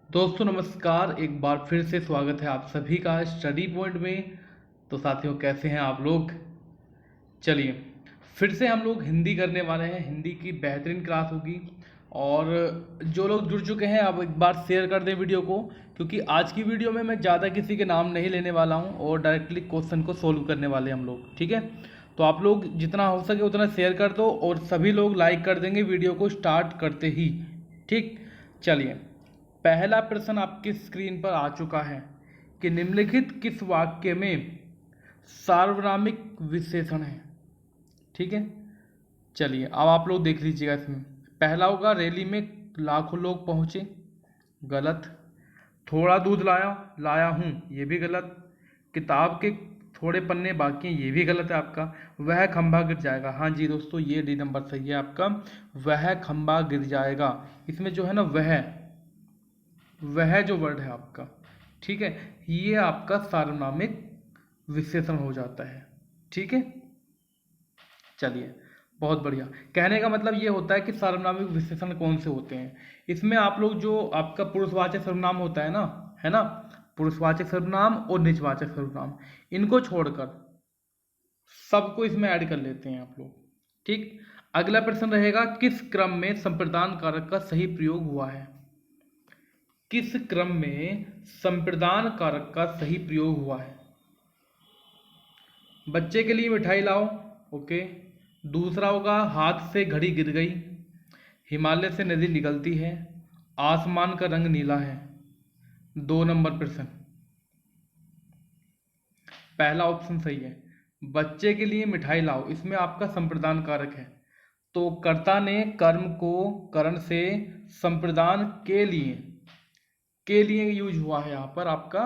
दोस्तों नमस्कार, एक बार फिर से स्वागत है आप सभी का स्टडी पॉइंट में। तो साथियों, कैसे हैं आप लोग? चलिए, फिर से हम लोग हिंदी करने वाले हैं। हिंदी की बेहतरीन क्लास होगी। और जो लोग जुड़ चुके हैं, आप एक बार शेयर कर दें वीडियो को, क्योंकि आज की वीडियो में मैं ज़्यादा किसी के नाम नहीं लेने वाला हूँ और डायरेक्टली क्वेश्चन को सोल्व करने वाले हम लोग। ठीक है, तो आप लोग जितना हो सके उतना शेयर कर दो और सभी लोग लाइक कर देंगे वीडियो को स्टार्ट करते ही। ठीक, चलिए, पहला प्रश्न आपकी स्क्रीन पर आ चुका है कि निम्नलिखित किस वाक्य में सार्वनामिक विशेषण है। ठीक है, चलिए अब आप लोग देख लीजिएगा। इसमें पहला होगा रैली में लाखों लोग पहुंचे, गलत। थोड़ा दूध लाया लाया हूँ, ये भी गलत। किताब के थोड़े पन्ने बाकी हैं, ये भी गलत है आपका। वह खंभा गिर जाएगा, हाँ जी दोस्तों, ये डी नंबर सही है आपका। वह खंभा गिर जाएगा, इसमें जो है ना वह जो वर्ड है आपका, ठीक है, ये आपका सार्वनामिक विशेषण हो जाता है। ठीक है, चलिए, बहुत बढ़िया। कहने का मतलब ये होता है कि सार्वनामिक विशेषण कौन से होते हैं। इसमें आप लोग जो आपका पुरुषवाचक सर्वनाम होता है ना, पुरुषवाचक सर्वनाम और निजवाचक सर्वनाम, इनको छोड़कर सबको इसमें ऐड कर लेते हैं आप लोग। ठीक, अगला प्रश्न रहेगा, किस क्रम में संप्रदान कारक का सही प्रयोग हुआ है। किस क्रम में संप्रदान कारक का सही प्रयोग हुआ है। बच्चे के लिए मिठाई लाओ, ओके। दूसरा होगा हाथ से घड़ी गिर गई, हिमालय से नदी निकलती है, आसमान का रंग नीला है। 2 नंबर प्रश्न, पहला ऑप्शन सही है। बच्चे के लिए मिठाई लाओ, इसमें आपका संप्रदान कारक है, तो कर्ता ने कर्म को करण से संप्रदान के लिए यूज हुआ है यहाँ पर आपका।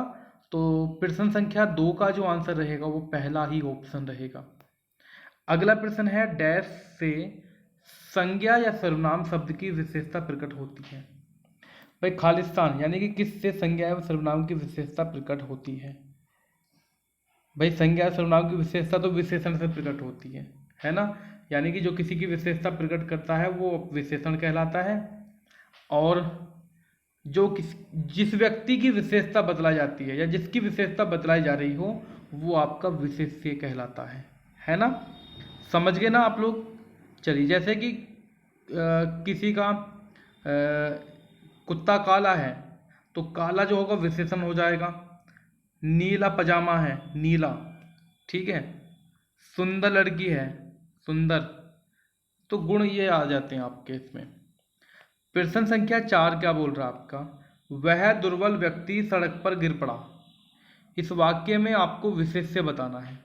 तो प्रश्न संख्या 2 का जो आंसर रहेगा वो पहला ही ऑप्शन रहेगा। अगला प्रश्न है, डैश से संज्ञा या सर्वनाम शब्द की विशेषता प्रकट होती है। भाई खालिस्तान यानी कि किससे संज्ञा या सर्वनाम की विशेषता प्रकट होती है। भाई संज्ञा या सर्वनाम की विशेषता तो विशेषण से प्रकट होती है ना। यानी कि जो किसी की विशेषता प्रकट करता है वो विशेषण कहलाता है। और जो जिस व्यक्ति की विशेषता बतलाई जाती है या जिसकी विशेषता बतलाई जा रही हो वो आपका विशेष्य कहलाता है ना। समझ गए ना आप लोग। चलिए, जैसे कि किसी का कुत्ता काला है, तो काला जो होगा विशेषण हो जाएगा। नीला पजामा है, नीला, ठीक है। सुंदर लड़की है, सुंदर, तो गुण ये आ जाते हैं आपके इसमें। प्रश्न संख्या 4 क्या बोल रहा है आपका, वह दुर्बल व्यक्ति सड़क पर गिर पड़ा। इस वाक्य में आपको विशेष्य बताना है।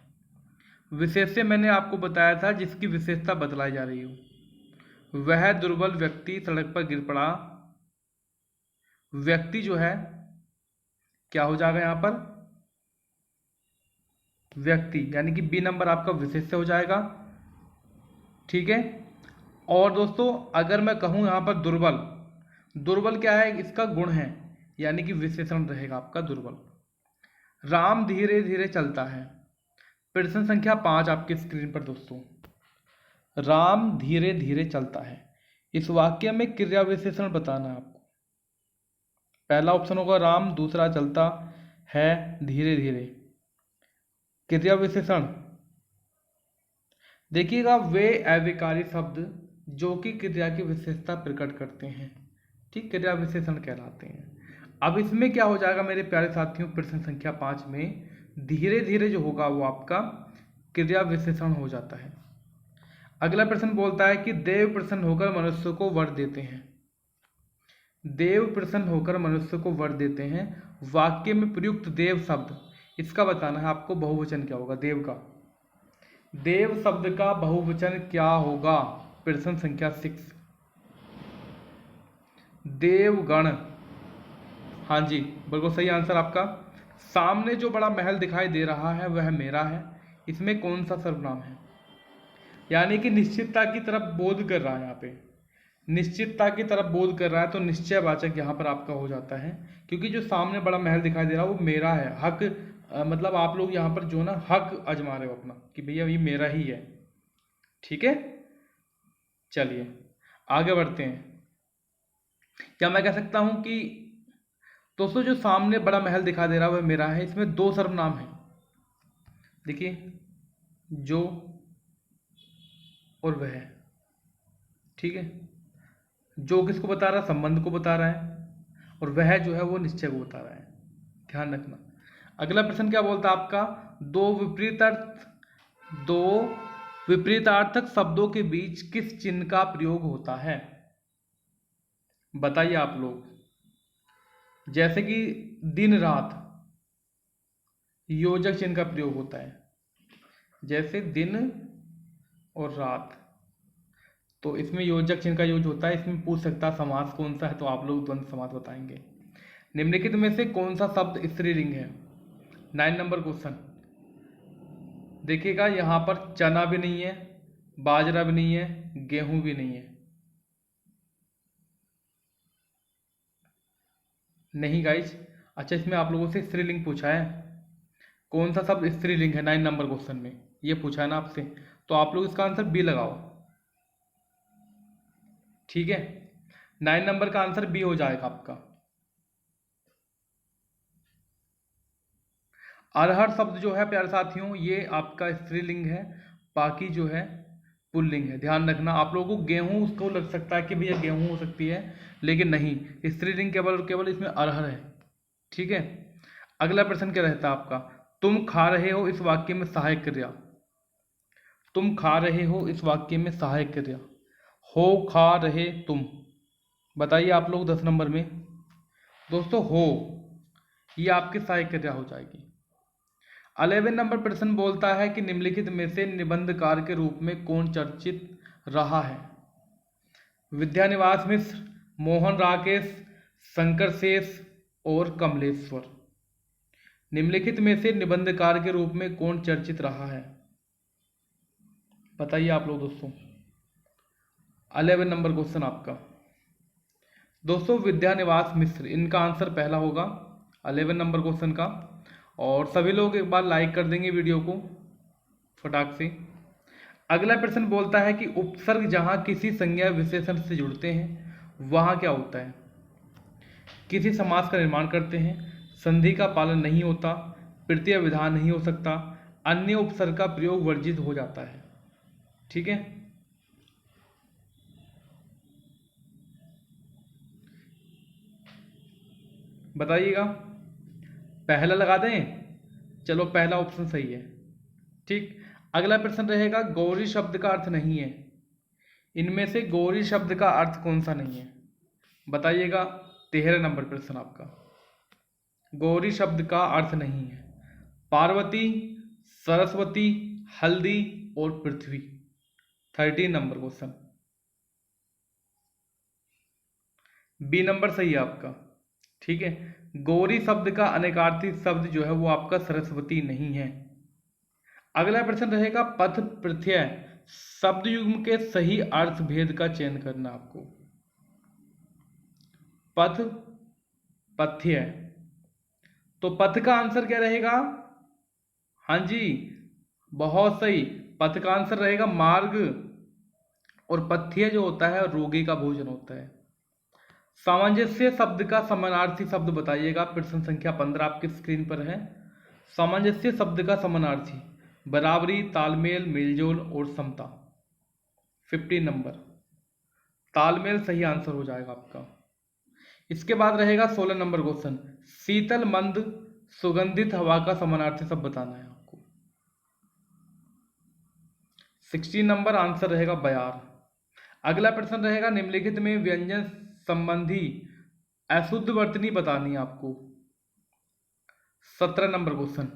विशेष्य मैंने आपको बताया था जिसकी विशेषता बतलाई जा रही हो। वह दुर्बल व्यक्ति सड़क पर गिर पड़ा, व्यक्ति जो है क्या हो जाएगा यहाँ पर, व्यक्ति, यानी कि बी नंबर आपका विशेष्य हो जाएगा। ठीक है, और दोस्तों अगर मैं कहूँ यहाँ पर दुर्बल, दुर्बल क्या है, इसका गुण है, यानी कि विशेषण रहेगा आपका दुर्बल। राम धीरे धीरे चलता है। प्रश्न संख्या 5 आपकी स्क्रीन पर दोस्तों, राम धीरे धीरे चलता है, इस वाक्य में क्रिया विशेषण बताना है आपको। पहला ऑप्शन होगा राम, दूसरा चलता है धीरे धीरे। क्रिया विशेषण देखिएगा, वे अविकारी शब्द जो कि क्रिया की विशेषता प्रकट करते हैं, ठीक, क्रिया विशेषण कहलाते हैं। अब इसमें क्या हो जाएगा मेरे प्यारे साथियों, प्रश्न संख्या 5 में धीरे धीरे जो होगा वो आपका क्रिया विशेषण हो जाता है। अगला प्रश्न बोलता है कि देव प्रसन्न होकर मनुष्य को वर देते हैं। देव प्रसन्न होकर मनुष्य को वर देते हैं, वाक्य में प्रयुक्त देव शब्द, इसका बताना है आपको बहुवचन क्या होगा देव का। देव शब्द का बहुवचन क्या होगा, प्रश्न संख्या 6। देवगण, हाँ जी बिल्कुल सही आंसर आपका। सामने जो बड़ा महल दिखाई दे रहा है वह मेरा है, इसमें कौन सा सर्वनाम है। यानी कि निश्चितता की तरफ बोध कर रहा है, यहाँ पे निश्चितता की तरफ बोध कर रहा है, तो निश्चयवाचक यहाँ पर आपका हो जाता है, क्योंकि जो सामने बड़ा महल दिखाई दे रहा है वो मेरा है। हक मतलब आप लोग यहाँ पर जो ना हक आजमा रहे हो अपना कि भैया ये मेरा ही है। ठीक है, चलिए आगे बढ़ते हैं। क्या मैं कह सकता हूँ कि दोस्तों जो सामने बड़ा महल दिखाई दे रहा है वह मेरा है। इसमें दो सर्वनाम है, देखिए, जो और वह। ठीक है, जो किसको बता रहा है? संबंध को बता रहा है, और वह जो है वो निश्चय को बता रहा है, ध्यान रखना। अगला प्रश्न क्या बोलता है आपका? दो विपरीतार्थक शब्दों के बीच किस चिन्ह का प्रयोग होता है? बताइए आप लोग। जैसे कि दिन रात, योजक चिन्ह का प्रयोग होता है, जैसे दिन और रात, तो इसमें योजक चिन्ह का यूज होता है। इसमें पूछ सकता है समास कौन सा है, तो आप लोग द्वंद्व समास बताएंगे। निम्नलिखित में से कौन सा शब्द स्त्रीलिंग है? 9 नंबर क्वेश्चन। देखिएगा यहाँ पर चना भी नहीं है, बाजरा भी नहीं है, गेहूं भी नहीं है। नहीं गाइज। अच्छा, इसमें आप लोगों से स्त्रीलिंग पूछा है, कौन सा शब्द स्त्रीलिंग है 9 नंबर क्वेश्चन में, ये पूछा है ना आपसे, तो आप लोग इसका आंसर बी लगाओ। ठीक है, 9 नंबर का आंसर बी हो जाएगा आपका। अरहर शब्द जो है प्यारे साथियों, ये आपका स्त्रीलिंग है, बाकी जो है पुल्लिंग है। ध्यान रखना, आप लोगों को गेहूं उसको लग सकता है कि भैया गेहूं हो सकती है, लेकिन नहीं, स्त्रीलिंग केवल और केवल इसमें अरहर है। ठीक है, अगला प्रश्न क्या रहता है आपका? तुम खा रहे हो इस वाक्य में सहायक क्रिया। तुम खा रहे हो इस वाक्य में सहायक क्रिया, हो खा रहे तुम, बताइए आप लोग 10 नंबर में। दोस्तों हो, ये आपकी सहायक क्रिया हो जाएगी। 11 नंबर प्रश्न बोलता है कि निम्नलिखित में से निबंधकार के रूप में कौन चर्चित रहा है? विद्यानिवास मिश्र, मोहन राकेश, शंकर शेष और कमलेश्वर। निम्नलिखित में से निबंधकार के रूप में कौन चर्चित रहा है? बताइए आप लोग दोस्तों। 11 नंबर क्वेश्चन आपका। दोस्तों विद्यानिवास मिश्र, इनका आंसर पहला होगा 11 नंबर क्वेश्चन का। और सभी लोग एक बार लाइक कर देंगे वीडियो को फटाक से। अगला प्रश्न बोलता है कि उपसर्ग जहां किसी संज्ञा विशेषण से जुड़ते हैं वहां क्या होता है? किसी समास का निर्माण करते हैं, संधि का पालन नहीं होता, प्रत्यय विधान नहीं हो सकता, अन्य उपसर्ग का प्रयोग वर्जित हो जाता है। ठीक है, बताइएगा। पहला लगा दें, चलो पहला ऑप्शन सही है। ठीक, अगला प्रश्न रहेगा गौरी शब्द का अर्थ नहीं है। इनमें से गौरी शब्द का अर्थ कौन सा नहीं है? बताइएगा। 13 नंबर प्रश्न आपका। गौरी शब्द का अर्थ नहीं है। पार्वती, सरस्वती, हल्दी और पृथ्वी। 13 नंबर क्वेश्चन। बी नंबर सही है आपका। ठीक है, गौरी शब्द का अनेकार्थी शब्द जो है वो आपका सरस्वती नहीं है। अगला प्रश्न रहेगा पथ प्रत्यय शब्द युग्म के सही अर्थ भेद का चयन करना आपको। पथ, पथ्य, तो पथ का आंसर क्या रहेगा? हाँ जी, बहुत सही, पथ का आंसर रहेगा मार्ग, और पथ्य जो होता है रोगी का भोजन होता है। सामंजस्य शब्द का समानार्थी शब्द बताइएगा। प्रश्न संख्या 15 आपकी स्क्रीन पर है। सामंजस्य शब्द का समानार्थी बराबरी, तालमेल, मेलजोल और समता। 15 नंबर, तालमेल सही आंसर हो जाएगा आपका। इसके बाद रहेगा 16 नंबर क्वेश्चन। शीतल, मंद, सुगंधित हवा का समानार्थी शब्द बताना है आपको। 16 नंबर आंसर रहेगा बयार। अगला प्रश्न रहेगा निम्नलिखित में व्यंजन संबंधी अशुद्ध वर्तनी बतानी है आपको। 17 नंबर क्वेश्चन,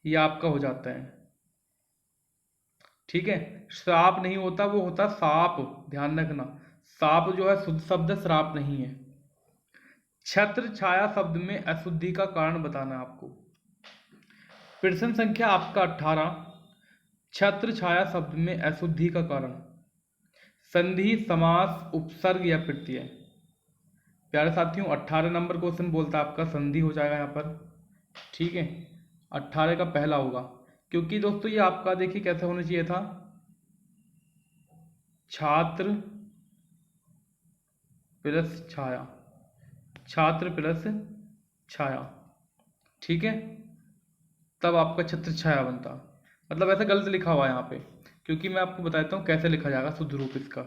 ये आपका हो जाता है। ठीक है, श्राप नहीं होता, वो होता साप, ध्यान रखना। साप जो है शुद्ध शब्द, श्राप नहीं है। छत्र छाया शब्द में अशुद्धि का कारण बताना है आपको। प्रश्न संख्या आपका 18। छत्र छाया शब्द में अशुद्धि का कारण संधि, समास, उपसर्ग या प्रत्यय। प्यारे साथियों 18 नंबर क्वेश्चन बोलता है आपका संधि हो जाएगा यहाँ पर। ठीक है, 18 का पहला होगा, क्योंकि दोस्तों ये आपका देखिए कैसे होना चाहिए था, छात्र प्लस छाया, छात्र प्लस छाया, ठीक है, तब आपका छत्र छाया बनता। मतलब ऐसा गलत लिखा हुआ है यहाँ पे, क्योंकि मैं आपको बताता हूँ कैसे लिखा जाएगा शुद्ध रूप इसका।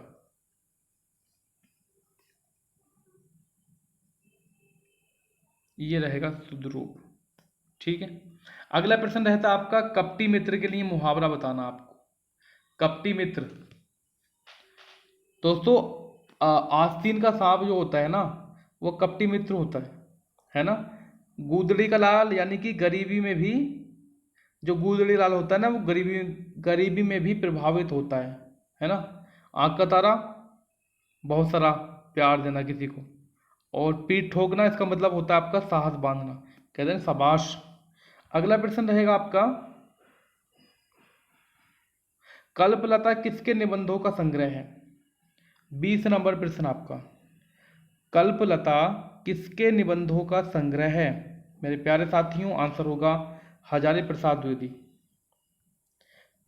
ये रहेगा शुद्ध रूप, ठीक है। अगला प्रश्न रहता है आपका कपटी मित्र के लिए मुहावरा बताना आपको। कपटी मित्र दोस्तों, आस्तीन का सांप जो होता है ना, वो कपटी मित्र होता है ना। गूदड़ी का लाल यानी कि गरीबी में भी, जो गूदड़ी लाल होता है ना, वो गरीबी में भी प्रभावित होता है ना। आंख का तारा, बहुत सारा प्यार देना किसी को। और पीठ ठोकना, इसका मतलब होता है आपका साहस बांधना, कहते हैं शाबाश। अगला प्रश्न रहेगा आपका कल्पलता किसके निबंधों का संग्रह है। 20 नंबर प्रश्न आपका, कल्पलता किसके निबंधों का संग्रह है मेरे प्यारे साथियों। आंसर होगा हजारी प्रसाद द्विवेदी।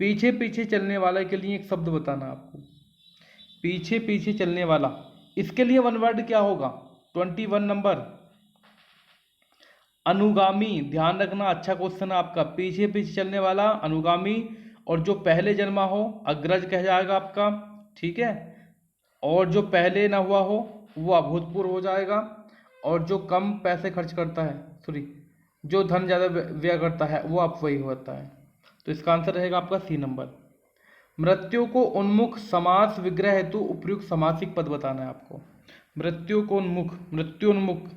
पीछे पीछे चलने वाले के लिए एक शब्द बताना आपको। पीछे पीछे चलने वाला, इसके लिए वन वर्ड क्या होगा। 21 नंबर अनुगामी, ध्यान रखना, अच्छा क्वेश्चन है आपका। पीछे पीछे चलने वाला अनुगामी, और जो पहले जन्मा हो अग्रज कह जाएगा आपका, ठीक है। और जो पहले ना हुआ हो वो अभूतपूर्व हो जाएगा। और जो कम पैसे खर्च करता है, सॉरी, जो धन ज़्यादा व्यय करता है वो अपव्यय होता है। तो इसका आंसर रहेगा आपका सी नंबर। मृत्यु को उन्मुख समास विग्रह हेतु उपयुक्त समासिक पद बताना है आपको। मृत्यु को उन्मुख, मृत्युन्मुख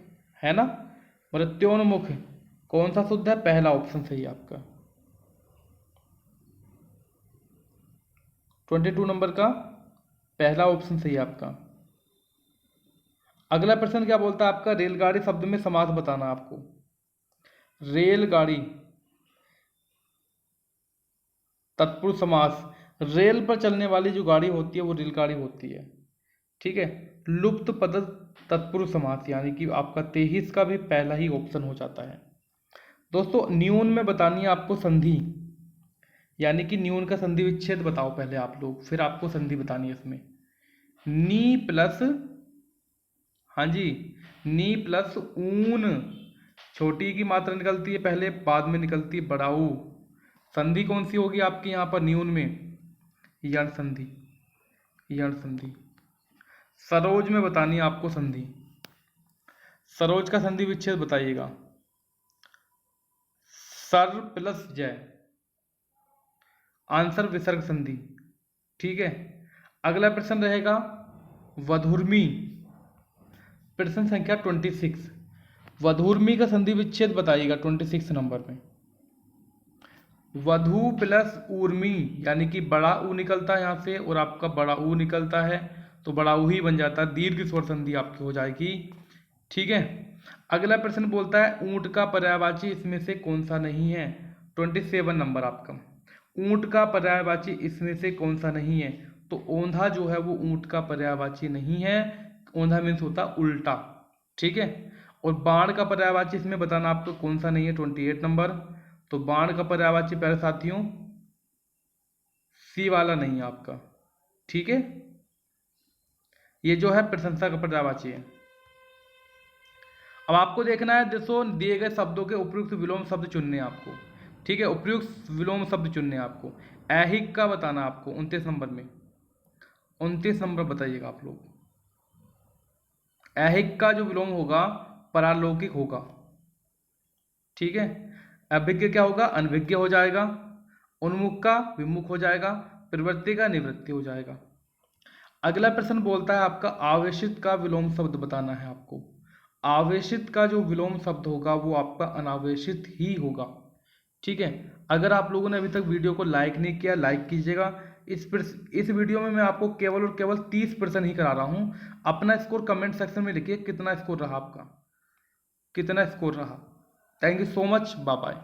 है ना, मृत्योन्मुख कौन सा शुद्ध है, पहला ऑप्शन सही है आपका। 22 नंबर का पहला ऑप्शन सही है आपका। अगला प्रश्न क्या बोलता है आपका, रेलगाड़ी शब्द में समास बताना आपको। रेलगाड़ी तत्पुरुष समास, रेल पर चलने वाली जो गाड़ी होती है वो रेलगाड़ी होती है, ठीक है। लुप्त पद तत्पुरुष समास, यानी कि आपका 23 का भी पहला ही ऑप्शन हो जाता है। दोस्तों न्यून में बतानी है आपको संधि, यानी कि न्यून का संधि विच्छेद बताओ पहले आप लोग, फिर आपको संधि बतानी है इसमें। नी प्लस, हाँ जी, नी प्लस ऊन, छोटी की मात्रा निकलती है पहले, बाद में निकलती है बड़ाऊ। संधि कौन सी होगी आपकी यहाँ पर न्यून में, यण संधि, यण संधि। सरोज में बतानी है आपको संधि, सरोज का संधि विच्छेद बताइएगा। सर प्लस जय, आंसर विसर्ग संधि, ठीक है। अगला प्रश्न रहेगा वधुर्मी, प्रश्न संख्या 26, वधुर्मी का संधि विच्छेद बताइएगा 26 नंबर में। वधु प्लस ऊर्मी, यानी कि बड़ा ऊ निकलता है यहाँ से और आपका बड़ा ऊ निकलता है, तो बड़ा ऊ ही बन जाता है, दीर्घ स्वर संधि आपकी हो जाएगी, ठीक है। अगला प्रश्न बोलता है ऊंट का पर्यायवाची इसमें से कौन सा नहीं है। 27 नंबर आपका, ऊंट का पर्यायवाची इसमें से कौन सा नहीं है। तो औंधा जो है वो ऊंट का पर्यायवाची नहीं है, औंधा मीन्स होता उल्टा, ठीक है। और बाण का पर्यायवाची इसमें बताना आपको कौन सा नहीं है। 28 नंबर, तो बाण का पर्यायवाची प्यारे साथियों सी वाला नहीं है आपका, ठीक है। ये जो है प्रशंसा का पर्यायवाची है। अब आपको देखना है, दोस्तों दिए गए शब्दों के उपयुक्त विलोम शब्द चुनने हैं आपको, ठीक है। उपयुक्त विलोम शब्द चुनने हैं आपको। ऐहिक का बताना आपको 29 नंबर में, 29 नंबर बताइएगा आप लोग। ऐहिक का जो विलोम होगा परालौकिक होगा, ठीक है। अभिज्ञ क्या होगा, अनभिज्ञ हो जाएगा। उन्मुख का विमुख हो जाएगा। प्रवृत्ति का निवृत्ति हो जाएगा। अगला प्रश्न बोलता है आपका आवेशित का विलोम शब्द बताना है आपको। आवेशित का जो विलोम शब्द होगा वो आपका अनावेशित ही होगा, ठीक है। अगर आप लोगों ने अभी तक वीडियो को लाइक नहीं किया, लाइक कीजिएगा। इस वीडियो में मैं आपको केवल और केवल 30% ही करा रहा हूँ। अपना स्कोर कमेंट सेक्शन में लिखिए, कितना स्कोर रहा आपका, कितना स्कोर रहा। Thank you so much, bye bye.